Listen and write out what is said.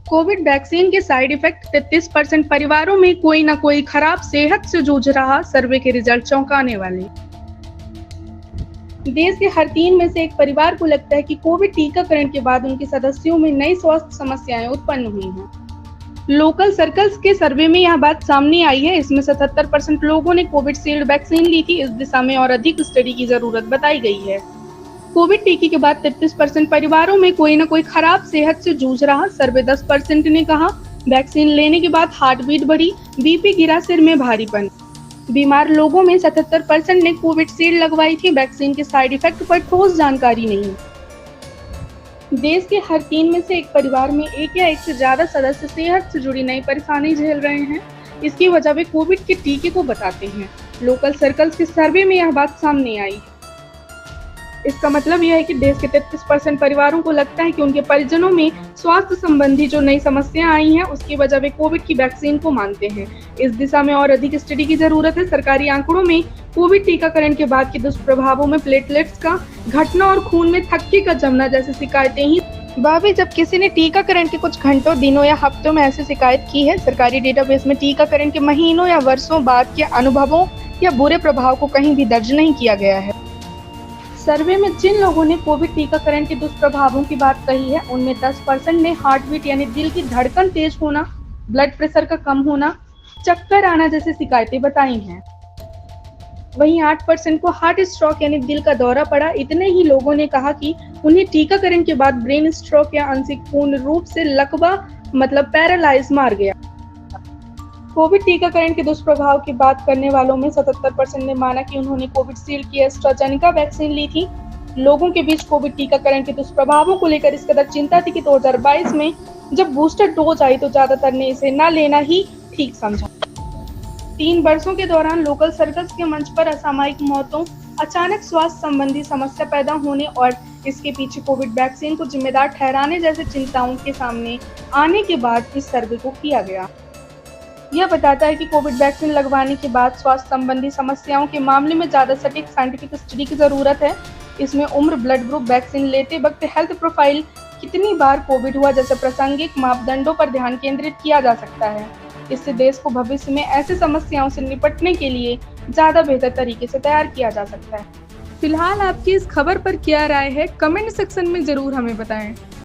Covid vaccine के side effect 33% परिवारों में कोई न कोई खराब सेहत से जूझ रहा, सर्वे के रिजल्ट चौंकाने वाले। देश के हर 3 में से एक परिवार को लगता है कि कोविड टीकाकरण के बाद उनके सदस्यों में नई स्वास्थ्य समस्याएं उत्पन्न हुई हैं। लोकल सर्कल्स के सर्वे में यह बात सामने आई है। इसमें 77% लोगों ने कोविशील्ड वैक्सीन ली थी। इस दिशा में और अधिक स्टडी की जरूरत बताई गई है। कोविड टीके के बाद 33% परिवारों में कोई न कोई खराब सेहत से जूझ रहा, सर्वे 10% ने कहा। वैक्सीन लेने के बाद हार्ट बीट बढ़ी, बीपी गिरा, सिर में भारीपन। बीमार लोगों में 77% ने कोविशील्ड लगवाई थी। वैक्सीन के साइड इफेक्ट पर ठोस जानकारी नहीं। देश के हर 3 में से एक परिवार में एक या एक से ज्यादा सदस्य सेहत से जुड़ी नई परेशानी झेल रहे हैं। इसकी वजह वे कोविड के टीके को बताते हैं। लोकल सर्कल्स के सर्वे में यह बात सामने आई। इसका मतलब यह है कि देश के 33% परिवारों को लगता है कि उनके परिजनों में स्वास्थ्य संबंधी जो नई समस्याएं आई हैं, उसकी वजह वे कोविड की वैक्सीन को मानते हैं। इस दिशा में और अधिक स्टडी की जरूरत है। सरकारी आंकड़ों में कोविड टीकाकरण के बाद के दुष्प्रभावों में प्लेटलेट्स का घटना और खून में थक्की का जमना जैसी शिकायतें ही। वह भी जब किसी ने टीकाकरण के कुछ घंटों, दिनों या हफ्तों में ऐसी शिकायत की है। सरकारी डेटाबेस में टीकाकरण के महीनों या वर्षों बाद के अनुभवों या बुरे प्रभाव को कहीं भी दर्ज नहीं किया गया है। सर्वे में जिन लोगों ने कोविड टीकाकरण के दुष्प्रभावों की बात कही है, उनमें 10% ने हार्ट बीट यानी दिल की धड़कन तेज होना, ब्लड प्रेशर का कम होना, चक्कर आना जैसी शिकायतें बताई हैं। वहीं 8% को हार्ट स्ट्रोक यानी दिल का दौरा पड़ा। इतने ही लोगों ने कहा कि उन्हें टीकाकरण के बाद ब्रेन स्ट्रोक या आंशिक पूर्ण रूप से लकवा मतलब पैरालाइज मार गया। कोविड टीकाकरण के दुष्प्रभाव की बात करने वालों में 77% ने माना कि उन्होंने कोविशील्ड की एस्ट्राजेनेका वैक्सीन ली थी। लोगों के बीच कोविड टीकाकरण के दुष्प्रभावों को लेकर इस कदर चिंता थी कि 2022 में जब बूस्टर डोज आई तो ज्यादातर ने इसे न लेना ही ठीक समझा। 3 वर्षों के दौरान लोकल सर्कल्स के मंच पर असामयिक मौतों, अचानक स्वास्थ्य संबंधी समस्या पैदा होने और इसके पीछे कोविड वैक्सीन को जिम्मेदार ठहराने जैसे चिंताओं के सामने आने के बाद इस सर्वे को किया गया। यह बताता है कि कोविड वैक्सीन लगवाने के बाद स्वास्थ्य संबंधी समस्याओं के मामले में ज्यादा सटीक साइंटिफिक स्टडी की जरूरत है। इसमें उम्र, ब्लड ग्रुप, वैक्सीन लेते वक्त हेल्थ प्रोफाइल, कितनी बार कोविड हुआ जैसे प्रासंगिक मापदंडों पर ध्यान केंद्रित किया जा सकता है। इससे देश को भविष्य में ऐसी समस्याओं से निपटने के लिए ज्यादा बेहतर तरीके से तैयार किया जा सकता है। फिलहाल आपकी इस खबर पर क्या राय है, कमेंट सेक्शन में जरूर हमें बताएं।